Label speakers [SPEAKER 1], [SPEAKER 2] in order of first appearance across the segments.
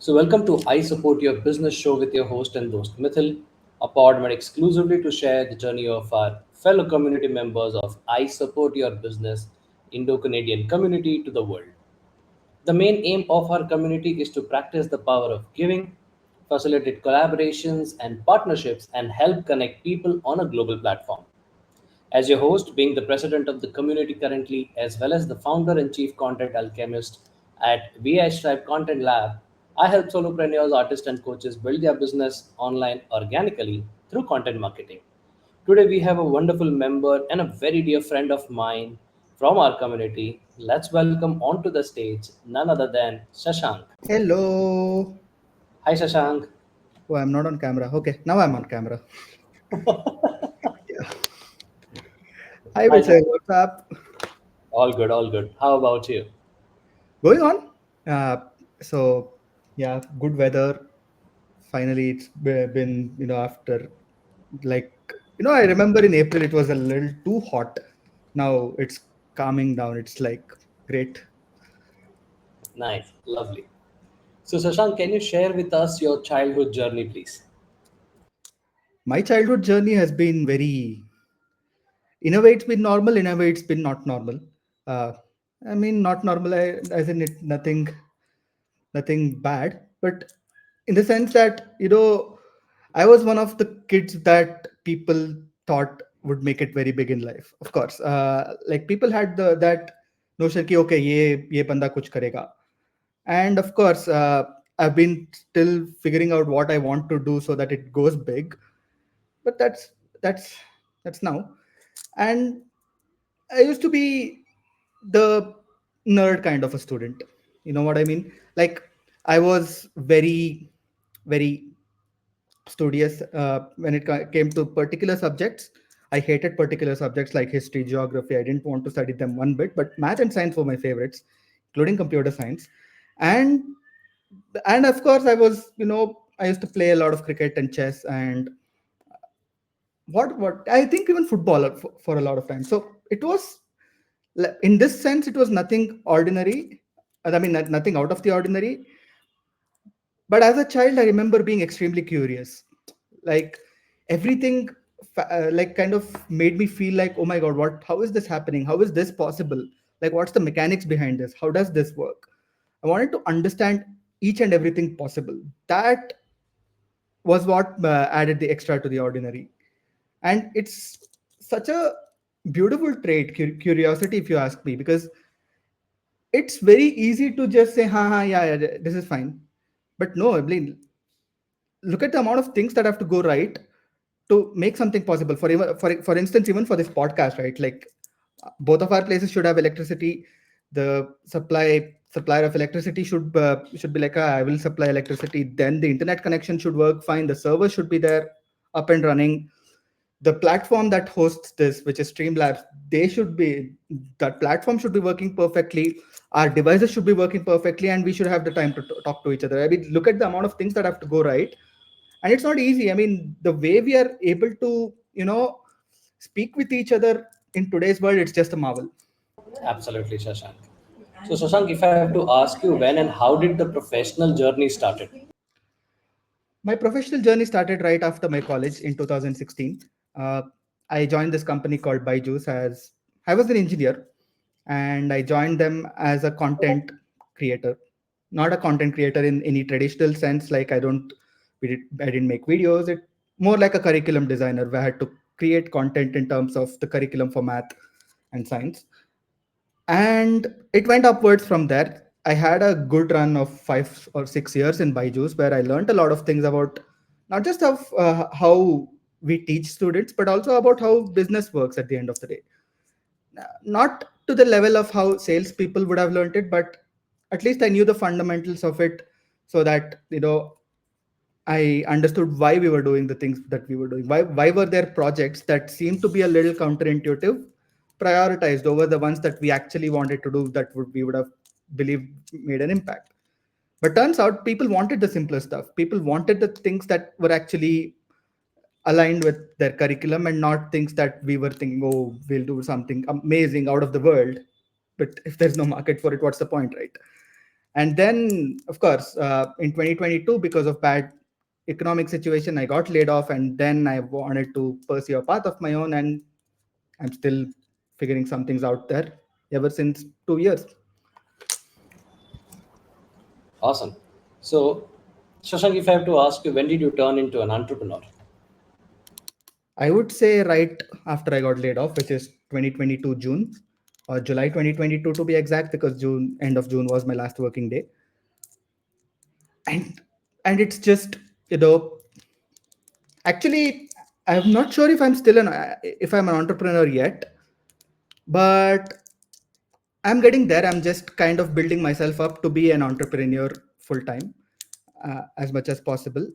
[SPEAKER 1] So, welcome to I Support Your Business show with your host and host Mithil, a pod made exclusively to share the journey of our fellow community members of I Support Your Business Indo Canadian community to the world. The main aim of our community is to practice the power of giving, facilitate collaborations and partnerships, and help connect people on a global platform. As your host, being the president of the community currently, as well as the founder and chief content alchemist at ISYB Content Lab, I help solopreneurs, artists, and coaches build their business online organically through content marketing. Today, we have a wonderful member and a very dear friend of mine from our community. Let's welcome onto the stage none other than Shashank.
[SPEAKER 2] Hello.
[SPEAKER 1] Hi, Shashank.
[SPEAKER 2] Oh, I'm not on camera. Okay, now I'm on camera. Yeah. I
[SPEAKER 1] Hi,
[SPEAKER 2] will say
[SPEAKER 1] Shashank.
[SPEAKER 2] what's up.
[SPEAKER 1] All good, all good. How about you?
[SPEAKER 2] Going on. So yeah, good weather. Finally, it's been after like I remember in April it was a little too hot. Now it's calming down. It's like great.
[SPEAKER 1] Nice, lovely. So, Shashank, can you share with us your childhood journey, please?
[SPEAKER 2] My childhood journey has been very. In a way, it's been normal. In a way, it's been not normal. Uh, I mean, not normal. As in it, nothing bad, but in the sense that I was one of the kids that people thought would make it very big in life. Of course, like people had that notion ki okay, ye banda kuch karega, and of course, I've been still figuring out what I want to do so that it goes big. But that's that's now. And I used to be the nerd kind of a student. You know what I mean? Like I was very studious when it came to particular subjects. I hated particular subjects like history, geography. I didn't want to study them one bit. But math and science were my favorites, including computer science. And and of course, I used to play a lot of cricket and chess and what I think even football for a lot of time. So it was in this sense it was nothing ordinary. I mean nothing out of the ordinary. But as a child I remember being extremely curious. Like everything like kind of made me feel like, oh my god, what how is this happening, how is this possible, like what's the mechanics behind this, how does this work. I wanted to understand each and everything possible. That was what added the extra to the ordinary. And it's such a beautiful trait, curiosity, if you ask me, because it's very easy to just say ha, yeah, this is fine. But no, I mean, look at the amount of things that have to go right to make something possible. For instance, even for this podcast, right? Like both of our places should have electricity. The supplier of electricity should be like, I will supply electricity. Then the internet connection should work fine. The server should be there, up and running. The platform that hosts this, which is Streamlabs, that platform should be working perfectly. Our devices should be working perfectly, and we should have the time to talk to each other. I mean, look at the amount of things that have to go right, and it's not easy. I mean, the way we are able to, speak with each other in today's world, it's just a marvel.
[SPEAKER 1] Absolutely, Shashank. So, Shashank, if I have to ask you when and how did the professional journey started?
[SPEAKER 2] My professional journey started right after my college in 2016. Uh, I joined this company called Byju's as I was an engineer, and I joined them as a content creator, not a content creator in any traditional sense. Like I didn't make videos. It more like a curriculum designer where I had to create content in terms of the curriculum for math and science. And it went upwards from there. I had a good run of 5 or 6 years in Byju's where I learned a lot of things about not just how we teach students, but also about how business works at the end of the day. Not to the level of how salespeople would have learned it, but at least I knew the fundamentals of it, so that I understood why we were doing the things that we were doing. Why were there projects that seemed to be a little counterintuitive, prioritized over the ones that we actually wanted to do that we would have believed made an impact. But turns out people wanted the simpler stuff. People wanted the things that were actually aligned with their curriculum and not things that we were thinking, oh, we'll do something amazing out of the world. But if there's no market for it, what's the point, right? And then, of course, in 2022, because of bad economic situation, I got laid off, and then I wanted to pursue a path of my own, and I'm still figuring some things out there ever since 2 years.
[SPEAKER 1] Awesome. So, Shashank, if I have to ask you, when did you turn into an entrepreneur?
[SPEAKER 2] I would say right after I got laid off, which is 2022 June or July 2022 to be exact, because June, end of June was my last working day. And it's just, you know, actually, I'm not sure if I'm an entrepreneur yet, but I'm getting there. I'm just kind of building myself up to be an entrepreneur full time, as much as possible.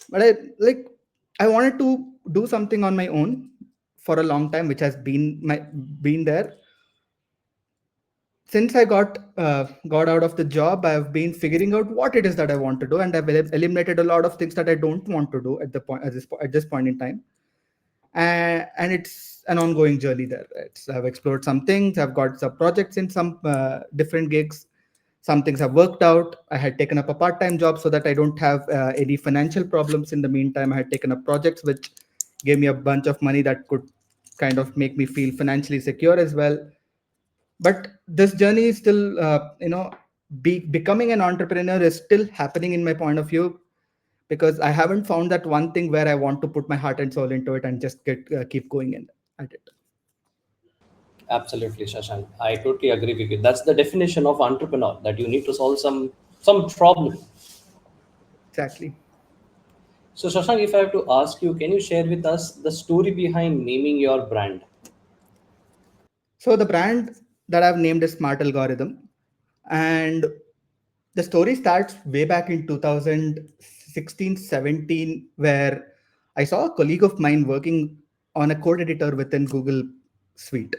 [SPEAKER 2] But I wanted to do something on my own for a long time, which has been there since I got out of the job. I've been figuring out what it is that I want to do, and I've eliminated a lot of things that I don't want to do at this point in time. And it's an ongoing journey there. I've explored some things. I've got some projects in some different gigs. Some things have worked out. I had taken up a part-time job so that I don't have any financial problems in the meantime. I had taken up projects which gave me a bunch of money that could kind of make me feel financially secure as well. But this journey is still, becoming an entrepreneur is still happening in my point of view, because I haven't found that one thing where I want to put my heart and soul into it and just keep going in at it.
[SPEAKER 1] Absolutely, Shashank. I totally agree with you. That's the definition of entrepreneur, that you need to solve some problem.
[SPEAKER 2] Exactly.
[SPEAKER 1] So, Shashank, if I have to ask you, can you share with us the story behind naming your brand?
[SPEAKER 2] So the brand that I've named is Smart Algorithm, and the story starts way back in 2016-17, where I saw a colleague of mine working on a code editor within Google Suite.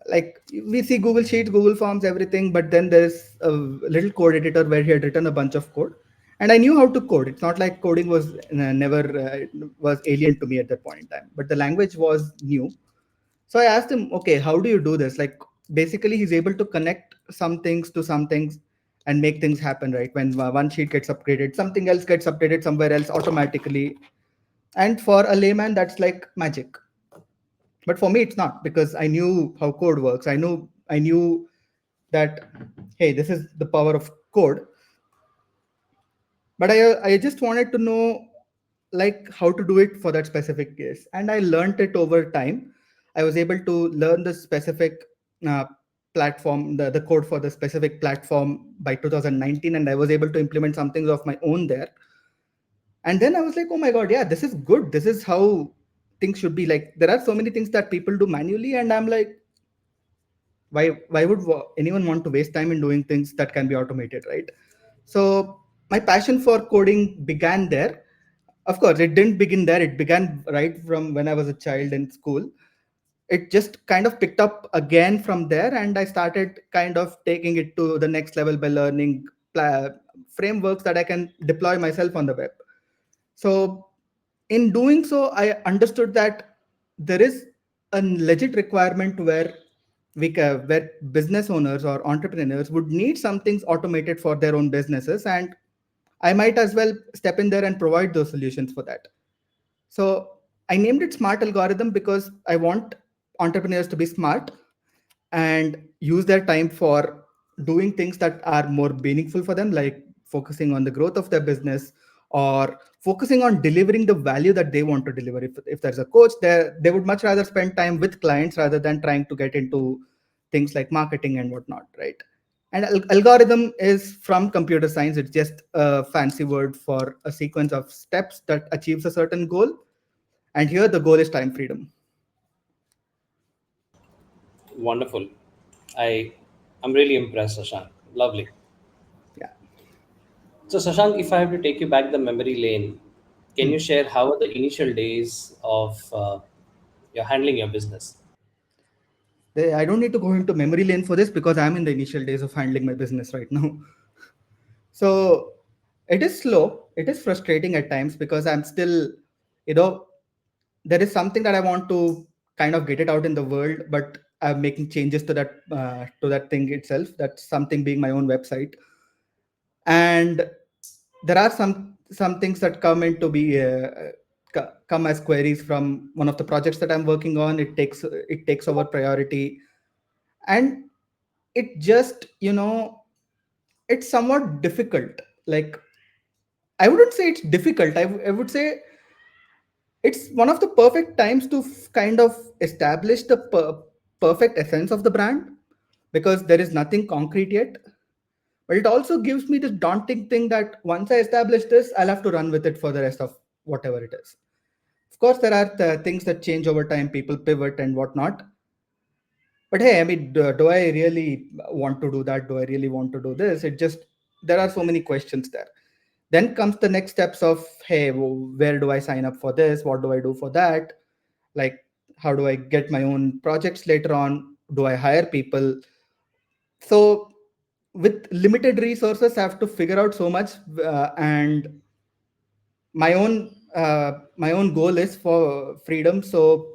[SPEAKER 2] Like, we see Google Sheets, Google Forms, everything, but then there's a little code editor where he had written a bunch of code, and I knew how to code. It's not like coding was never was alien to me at that point in time, but the language was new. So I asked him, okay, how do you do this? Like, basically, he's able to connect some things to some things and make things happen, right? When one sheet gets upgraded, something else gets updated somewhere else automatically. And for a layman, that's like magic. But for me, it's not, because I knew how code works. I knew that, hey, this is the power of code. But I just wanted to know, like, how to do it for that specific case, and I learned it over time. I was able to learn the specific uh, platform, the code for the specific platform by 2019, and I was able to implement some things of my own there. And then I was like, oh my god, yeah, this is good. This is how things should be. Like, there are so many things that people do manually, and I'm like, why would anyone want to waste time in doing things that can be automated, right? So my passion for coding began there. Of course, it didn't begin there. It began right from when I was a child in school. It just kind of picked up again from there, and I started kind of taking it to the next level by learning frameworks that I can deploy myself on the web. So in doing so, I understood that there is a legit requirement where business owners or entrepreneurs would need some things automated for their own businesses, and I might as well step in there and provide those solutions for that. So I named it Smart Algorithm because I want entrepreneurs to be smart and use their time for doing things that are more meaningful for them, like focusing on the growth of their business or focusing on delivering the value that they want to deliver. If there's a coach there, they would much rather spend time with clients rather than trying to get into things like marketing and whatnot, right? And algorithm is from computer science. It's just a fancy word for a sequence of steps that achieves a certain goal. And here the goal is time freedom.
[SPEAKER 1] Wonderful. I I'm really impressed, Shashank. Lovely.
[SPEAKER 2] Yeah.
[SPEAKER 1] So, Shashank, if I have to take you back the memory lane, can you
[SPEAKER 2] Hmm.
[SPEAKER 1] share how are the initial days of your handling your business?
[SPEAKER 2] I don't need to go into memory lane for this because I'm in the initial days of handling my business right now. So it is slow. It is frustrating at times because I'm still, you know, there is something that I want to kind of get it out in the world, but I'm making changes to that thing itself. That's something being my own website. And there are some things that come into be come as queries from one of the projects that I'm working on. It takes over priority, and it just, it's somewhat difficult. Like, I wouldn't say it's difficult. I would say it's one of the perfect times to kind of establish the perfect essence of the brand, because there is nothing concrete yet. But it also gives me this daunting thing that once I establish this, I'll have to run with it for the rest of whatever it is. Of course, there are things that change over time, people pivot and whatnot. But hey, I mean, do I really want to do that? Do I really want to do this? There are so many questions there. Then comes the next steps of, hey, where do I sign up for this? What do I do for that? Like, how do I get my own projects later on? Do I hire people? So, with limited resources, I have to figure out so much. And my own goal is for freedom. So,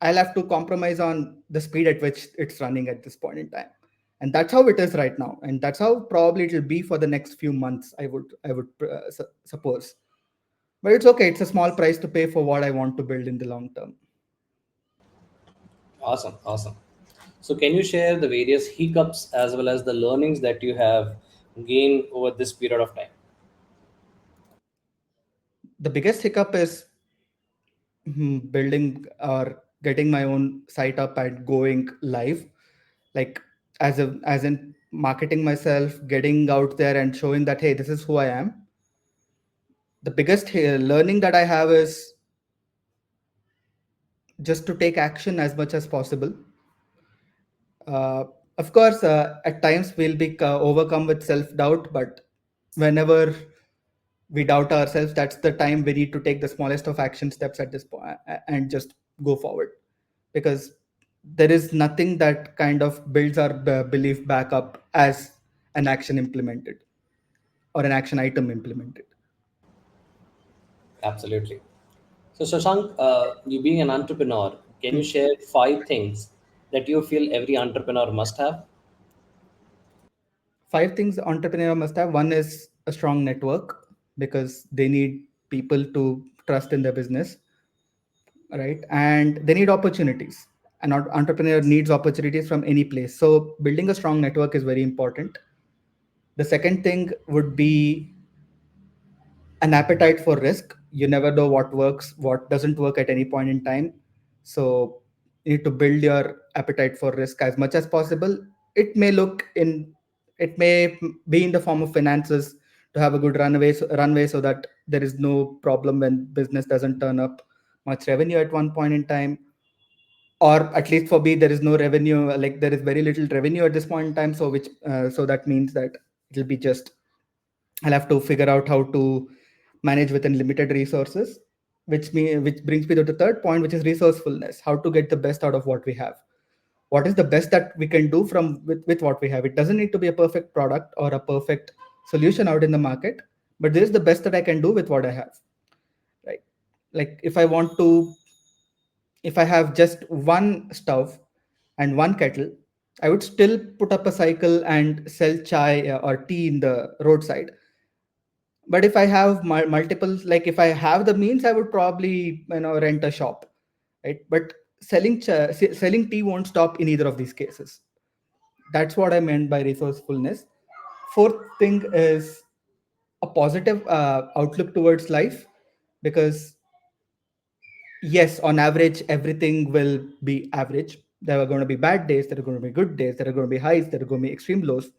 [SPEAKER 2] I'll have to compromise on the speed at which it's running at this point in time. And that's how it is right now. And that's how probably it'll be for the next few months, I would suppose. But it's okay. It's a small price to pay for what I want to build in the long term.
[SPEAKER 1] Awesome, awesome. So, can you share the various hiccups as well as the learnings that you have gained over this period of time?
[SPEAKER 2] The biggest hiccup is building or getting my own site up and going live. Like, as in marketing myself, getting out there and showing that, hey, this is who I am. The biggest learning that I have is just to take action as much as possible. Uh, of course, at times we'll be overcome with self doubt, but whenever we doubt ourselves, that's the time we need to take the smallest of action steps at this point and just go forward, because there is nothing that kind of builds our belief back up as an action implemented or an action item implemented.
[SPEAKER 1] Absolutely. So, Shashank, you being an entrepreneur, can you
[SPEAKER 2] Hmm.
[SPEAKER 1] share five things that you feel every entrepreneur must have?
[SPEAKER 2] Five things entrepreneur must have. One is a strong network, because they need people to trust in their business, right? And they need opportunities. An entrepreneur needs opportunities from any place. So building a strong network is very important. The second thing would be an appetite for risk. You never know what works, what doesn't work at any point in time. So you need to build your appetite for risk as much as possible. It may look in, it may be in the form of finances, to have a good runway so that there is no problem when business doesn't turn up much revenue at one point in time. Or at least for me, there is no revenue, like there is very little revenue at this point in time. So that means that it'll be just, I'll have to figure out how to manage within limited resources, which brings me to the third point, which is resourcefulness. How to get the best out of what we have. What is the best that we can do with what we have? It doesn't need to be a perfect product or a perfect solution out in the market, but this is the best that I can do with what I have. Right? Like, if I have just one stove and one kettle, I would still put up a cycle and sell chai or tea in the roadside. But if I have multiple, like if I have the means, I would probably, rent a shop, right? But selling tea won't stop in either of these cases. That's what I meant by resourcefulness. Fourth thing is a positive outlook towards life, because yes, on average, everything will be average. There are going to be bad days, there are going to be good days, there are going to be highs, there are going to be extreme lows.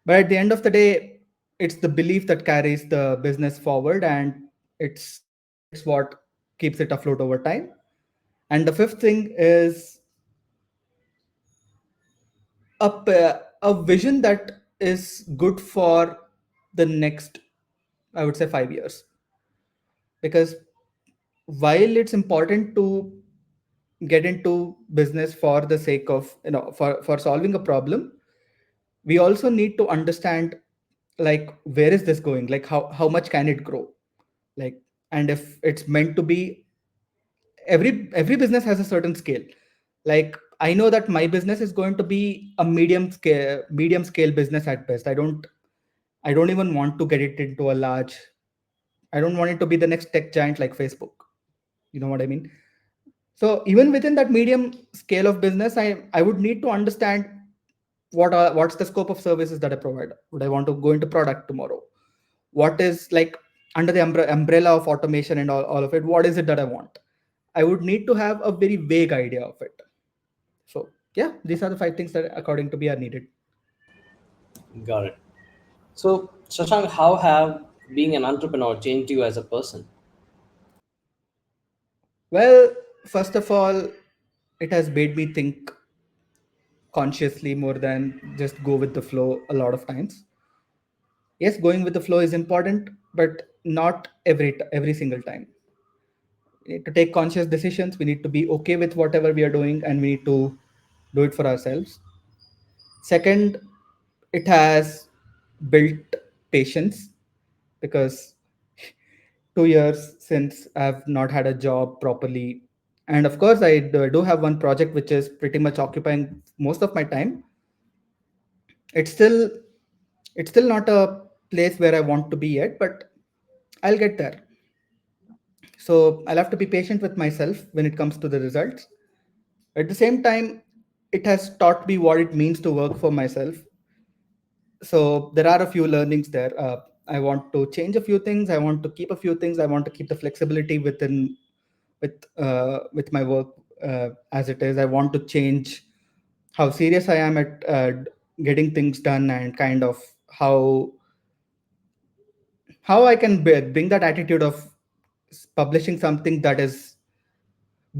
[SPEAKER 2] But at the end of the day, it's the belief that carries the business forward, and it's what keeps it afloat over time. And the fifth thing is a vision that is good for the next, I would say, 5 years. Because while it's important to get into business for the sake of, for solving a problem, we also need to understand, like, where is this going, like how much can it grow, like, and if it's meant to be, every business has a certain scale. Like I know that my business is going to be a medium scale business at best. I don't even want to get it into a large. I don't want it to be the next tech giant like Facebook. You know what I mean? So even within that medium scale of business, I would need to understand what's the scope of services that I provide. Would I want to go into product tomorrow? What is like under the umbrella of automation and all of it? What is it that I want? I would need to have a very vague idea of it. So yeah, these are the five things that according to me are needed.
[SPEAKER 1] Got it. So, Shashank, how have being an entrepreneur changed you as a person?
[SPEAKER 2] Well, first of all, it has made me think consciously more than just go with the flow a lot of times. Yes, going with the flow is important, but not every single time. We need to take conscious decisions. We need to be okay with whatever we are doing, and we need to do it for ourselves. Second, it has built patience, because 2 years since I've not had a job properly. And of course, I do have one project which is pretty much occupying most of my time. It's still it's still not a place where I want to be yet, but I'll get there. So I'll have to be patient with myself when it comes to the results. At the same time, it has taught me what it means to work for myself. So there are a few learnings there. I want to change a few things. I want to keep a few things. I want to keep the flexibility with my work as it is. I want to change how serious I am at getting things done, and kind of how how I can bring that attitude of publishing something that is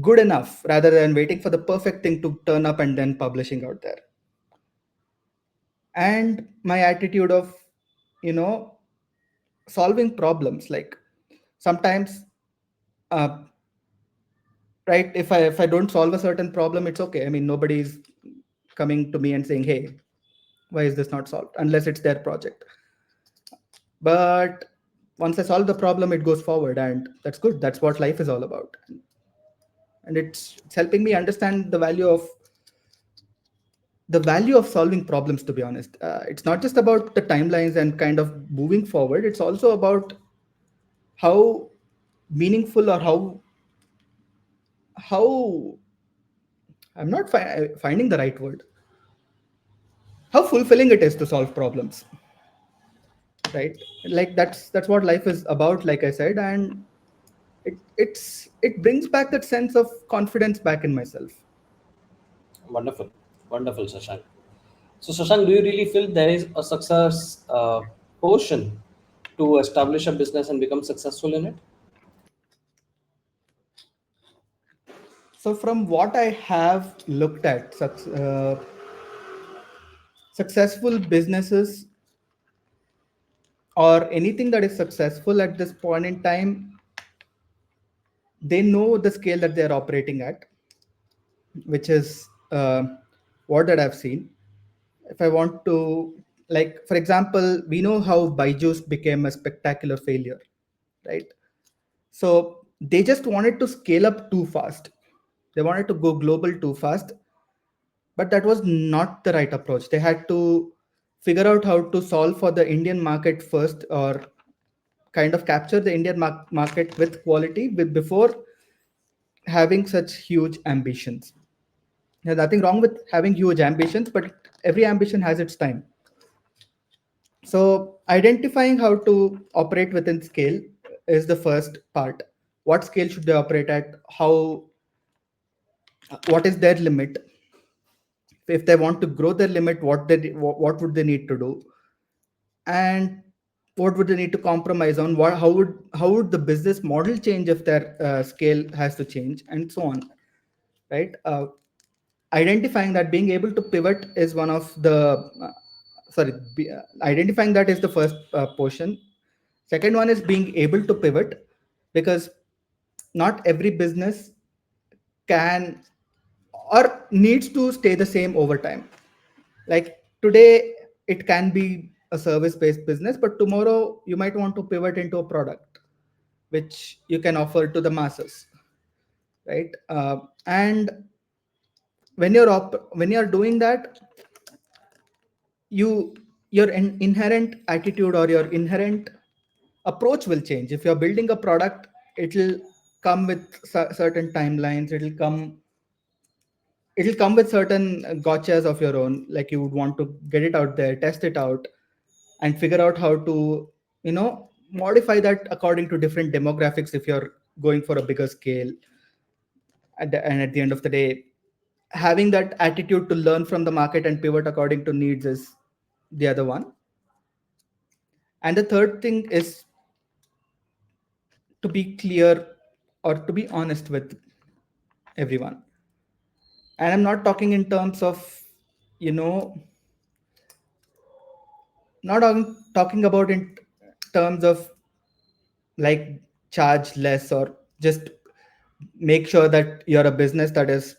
[SPEAKER 2] good enough rather than waiting for the perfect thing to turn up and then publishing out there. And my attitude of, you know, solving problems. Like sometimes, uh, right? If I don't solve a certain problem, it's okay. I mean, nobody's coming to me and saying, "Hey, why is this not solved?" Unless it's their project. But once I solve the problem, it goes forward, and that's good. That's what life is all about. And it's helping me understand the value of solving problems. To be honest, it's not just about the timelines and kind of moving forward. It's also about how meaningful, or how I'm not finding the right word. How fulfilling it is to solve problems, right? Like that's what life is about, like I said. And it brings back that sense of confidence back in myself.
[SPEAKER 1] Wonderful. Wonderful, Shashank. So, Shashank, do you really feel there is a success portion to establish a business and become successful in it?
[SPEAKER 2] So from what I have looked at, successful businesses, or anything that is successful at this point in time, they know the scale that they're operating at, which is what that I've seen. If I want to, like, for example, we know how Byju's became a spectacular failure, right? So they just wanted to scale up too fast. They wanted to go global too fast, but that was not the right approach. They had to figure out how to solve for the Indian market first, or kind of capture the Indian market with quality before having such huge ambitions. There's nothing wrong with having huge ambitions, but every ambition has its time. So identifying how to operate within scale is the first part. What scale should they operate at? What is their limit? If they want to grow their limit, what would they need to do? And what would they need to compromise on? How would the business model change if their scale has to change, and so on, right? Identifying that, being able to pivot is one of the identifying that is the first portion. Second one is being able to pivot, because not every business can or needs to stay the same over time. Like today it can be a service based business, but tomorrow you might want to pivot into a product which you can offer to the masses. right? And when you're doing that, you your inherent attitude or your inherent approach will change. If you're building a product, it'll come with certain timelines. It'll come with certain gotchas of your own. Like, you would want to get it out there, test it out, and figure out how to, modify that according to different demographics if you're going for a bigger scale. And at the end of the day, having that attitude to learn from the market and pivot according to needs is the other one. And the third thing is to be clear or to be honest with everyone. And I'm not talking in terms of, you know not talking about in terms of, like, charge less, or just make sure that you're a business that is,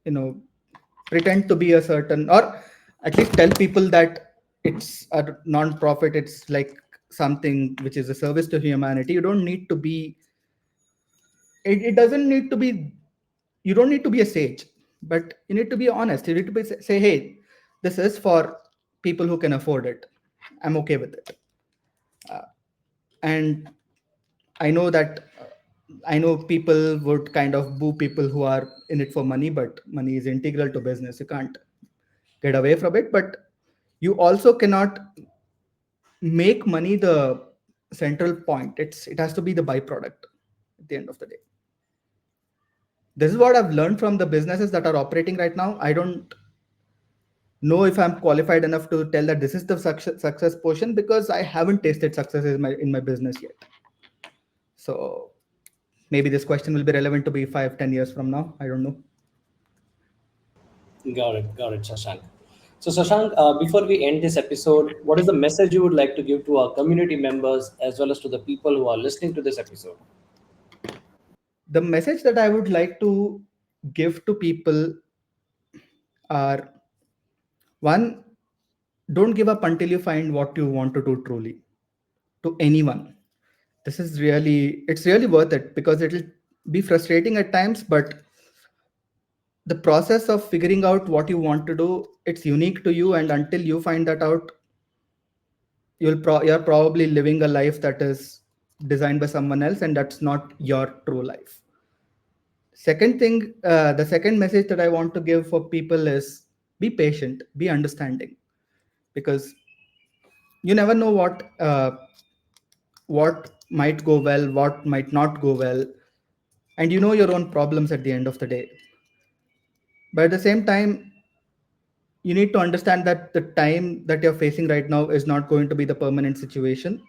[SPEAKER 2] you know pretend to be a certain, or at least tell people that it's a non-profit, it's like something which is a service to humanity. You don't need to be, it doesn't need to be, you don't need to be a sage, but you need to be honest. You need to say, hey, this is for people who can afford it. I'm okay with it. And I know that, I know people would kind of boo people who are in it for money, but money is integral to business. You can't get away from it, but you also cannot make money the central point. It has to be the byproduct at the end of the day. This is what I've learned from the businesses that are operating right now. I don't know if I'm qualified enough to tell that this is the success portion, because I haven't tasted success in my business yet. So maybe this question will be relevant to be 5-10 years from now. I don't know.
[SPEAKER 1] Got it, Shashank. So, Shashank, before we end this episode, what is the message you would like to give to our community members as well as to the people who are listening to this episode?
[SPEAKER 2] The message that I would like to give to people are: one, don't give up until you find what you want to do truly, to anyone. It's really worth it, because it'll be frustrating at times, but the process of figuring out what you want to do, it's unique to you, and until you find that out, you're probably living a life that is designed by someone else, and that's not your true life. The second message that I want to give for people is: be patient, be understanding, because you never know what might go well, what might not go well, and you know your own problems at the end of the day. But at the same time, you need to understand that the time that you're facing right now is not going to be the permanent situation.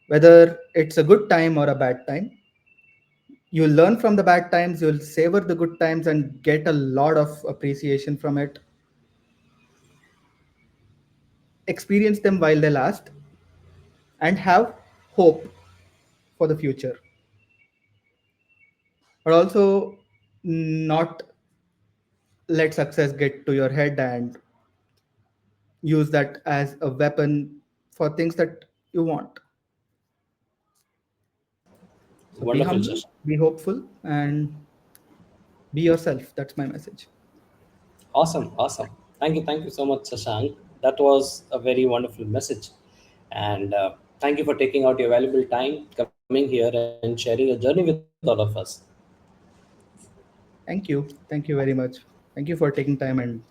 [SPEAKER 2] Whether it's a good time or a bad time, you'll learn from the bad times, you'll savor the good times and get a lot of appreciation from it, experience them while they last, and have hope for the future. But also, not let success get to your head and use that as a weapon for things that you want. So be
[SPEAKER 1] Wonderful,
[SPEAKER 2] humble,
[SPEAKER 1] Shashank.
[SPEAKER 2] be hopeful, and be yourself. That's my message.
[SPEAKER 1] Awesome. Thank you so much, Shashank. That was a very wonderful message. And thank you for taking out your valuable time, coming here and sharing your journey with all of us.
[SPEAKER 2] Thank you. Thank you very much. Thank you for taking time and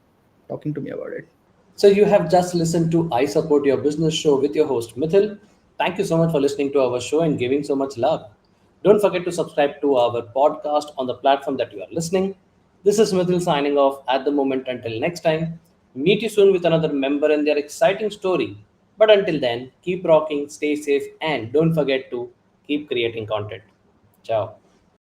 [SPEAKER 2] talking to me about it.
[SPEAKER 1] So you have just listened to I Support Your Business show with your host Mithil. Thank you so much for listening to our show and giving so much love. Don't forget to subscribe to our podcast on the platform that you are listening. This is Mithil signing off at the moment. Until next time, meet you soon with another member and their exciting story. But until then, keep rocking, stay safe, and don't forget to keep creating content. Ciao.